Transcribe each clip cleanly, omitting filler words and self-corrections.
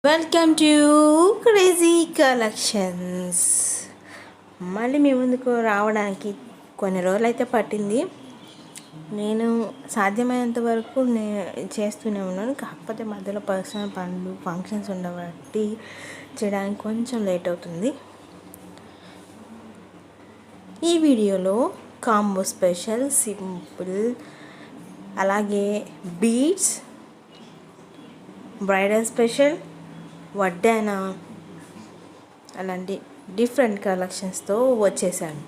Welcome to crazy collections. మళ్ళీ మీ ముందుకు రావడానికి కొన్ని రోజులు అయితే పట్టింది. నేను సాధ్యమైనంత వరకు చేస్తూనే ఉన్నాను. కాకపోతే మధ్యలో పర్సనల్ పనులు ఫంక్షన్స్ ఉండబట్టి చేయడానికి కొంచెం లేట్ అవుతుంది. ఈ వీడియోలో కాంబో స్పెషల్, సింపుల్, అలాగే బీడ్స్, బ్రైడల్ స్పెషల్, వడ్డాన అలాంటి డిఫరెంట్ కలెక్షన్స్తో వచ్చేసాను.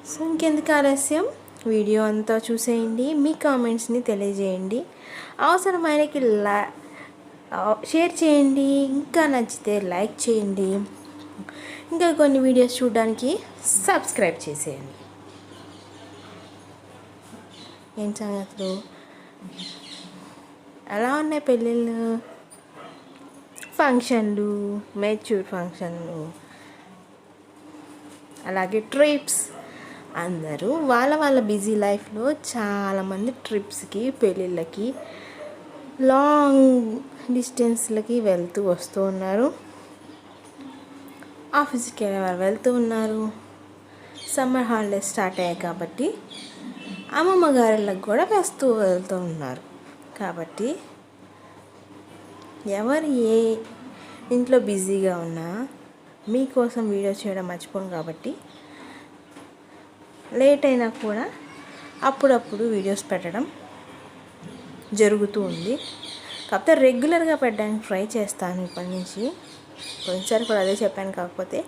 సో ఇంకెందుకు ఆలస్యం, వీడియో అంతా చూసేయండి. మీ కామెంట్స్ని తెలియజేయండి. అవసరమైనకి షేర్ చేయండి. ఇంకా నచ్చితే లైక్ చేయండి. ఇంకా కొన్ని వీడియోస్ చూడడానికి సబ్స్క్రైబ్ చేసేయండి. ఏం సంగతులు, ఎలా ఉన్నాయి పెళ్ళిళ్ళు, ఫంక్షన్లు, మెచ్యూర్ ఫంక్షన్లు, అలాగే ట్రిప్స్. అందరూ వాళ్ళ బిజీ లైఫ్లో చాలామంది ట్రిప్స్కి, పెళ్ళిళ్ళకి, లాంగ్ డిస్టెన్స్లకి వస్తూ ఉన్నారు. ఆఫీస్కి వెళ్ళేవారు వెళ్తూ ఉన్నారు. సమ్మర్ హాలిడేస్ స్టార్ట్ అయ్యాయి కాబట్టి అమ్మమ్మ గారులకు కూడా వెళ్తూ ఉన్నారు. కాబట్టి ఎవరు ఏ ఇంట్లో బిజీగా ఉన్నా మీకోసం వీడియో చేయడం మర్చిపోను. కాబట్టి లేట్ అయినా కూడా అప్పుడప్పుడు వీడియోస్ పెట్టడం జరుగుతూ ఉంది. కాకపోతే రెగ్యులర్గా పెట్టడానికి ట్రై చేస్తాను ఇప్పటి నుంచి. కొన్నిసారి కూడా అదే చెప్పాను. కాకపోతే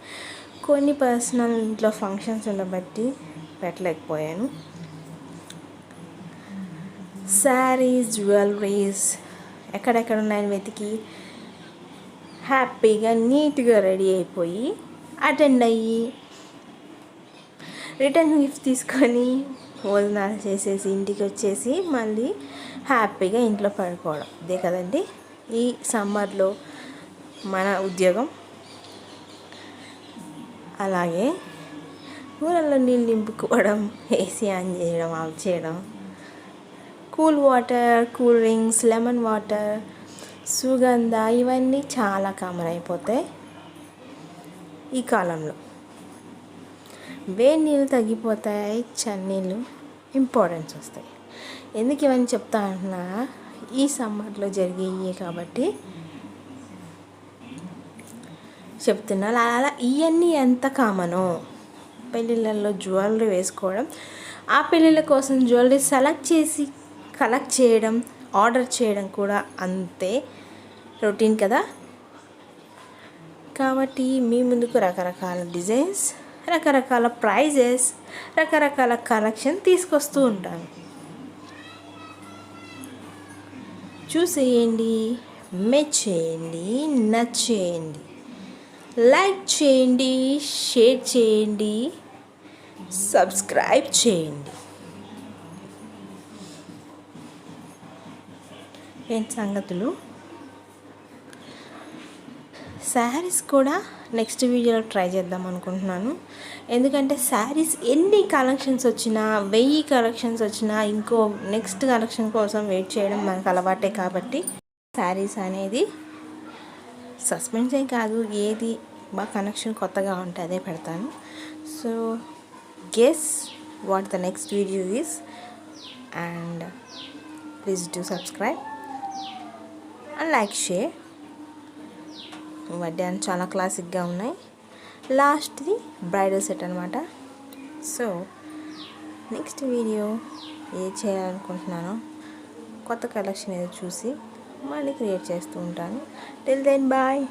కొన్ని పర్సనల్ ఇంట్లో ఫంక్షన్స్ ఉండబట్టి పెట్టలేకపోయాను. శారీస్, జ్యువెలరీస్ ఎక్కడెక్కడ ఉన్నాయని వెతికి హ్యాపీగా నీట్గా రెడీ అయిపోయి అటెండ్ అయ్యి రిటర్న్ గిఫ్ట్ తీసుకొని భోజనాలు చేసేసి ఇంటికి వచ్చేసి మళ్ళీ హ్యాపీగా ఇంట్లో పడుకోవడం. ఇదే కదండి ఈ సమ్మర్లో మన ఉద్యోగం. అలాగే ఊళ్ళల్లో నీళ్ళు నింపుకోవడం, ఏసీ ఆన్ చేయడం, ఆఫ్ చేయడం, cool water, cool drinks, lemon water, సుగంధ, ఇవన్నీ చాలా కామన్ అయిపోతాయి ఈ కాలంలో. వేడి నీళ్ళు తగ్గిపోతాయి, చన్నీళ్ళు ఇంపార్టెన్స్ వస్తాయి. ఎందుకు ఇవన్నీ చెప్తా అంటున్నా, ఈ సమ్మర్లో జరిగేవి కాబట్టి చెప్తున్నా. అలా ఇవన్నీ ఎంత కామనో పెళ్ళిళ్ళల్లో జ్యువెలరీ వేసుకోవడం, ఆ పెళ్ళిళ్ళ కోసం జ్యువెలరీ సెలెక్ట్ చేసి కలెక్ట్ చేయడం, ఆర్డర్ చేయడం కూడా అంతే రొటీన్ కదా. కాబట్టి మీ ముందుకు రకరకాల డిజైన్స్, రకరకాల ప్రైజెస్, రకరకాల కలెక్షన్ తీసుకొస్తూ ఉంటాను. చూసేయండి, మెచ్చేయండి, నచ్చేయండి, లైక్ చేయండి, షేర్ చేయండి, సబ్స్క్రైబ్ చేయండి. ఏంటి సంగతులు. శారీస్ కూడా నెక్స్ట్ వీడియోలో ట్రై చేద్దాం అనుకుంటున్నాను. ఎందుకంటే శారీస్ ఎన్ని కలెక్షన్స్ వచ్చినా, 1000 కలెక్షన్స్ వచ్చినా ఇంకో నెక్స్ట్ కలెక్షన్ కోసం వెయిట్ చేయడం మనకు అలవాటే. కాబట్టి శారీస్ అనేది సస్పెన్స్ ఏం కాదు, ఏది బాగా కనెక్షన్ కొత్తగా ఉంటే అదే పెడతాను. So guess what the next video is, and please do subscribe and like, share. వడ్డాను చాలా క్లాసిక్గా ఉన్నాయి. లాస్ట్ది బ్రైడల్ సెట్ అనమాట. సో నెక్స్ట్ వీడియో ఏది చేయాలనుకుంటున్నానో కొత్త కలెక్షన్ ఏదో చూసి మళ్ళీ క్రియేట్ చేస్తూ ఉంటాను. Till then bye.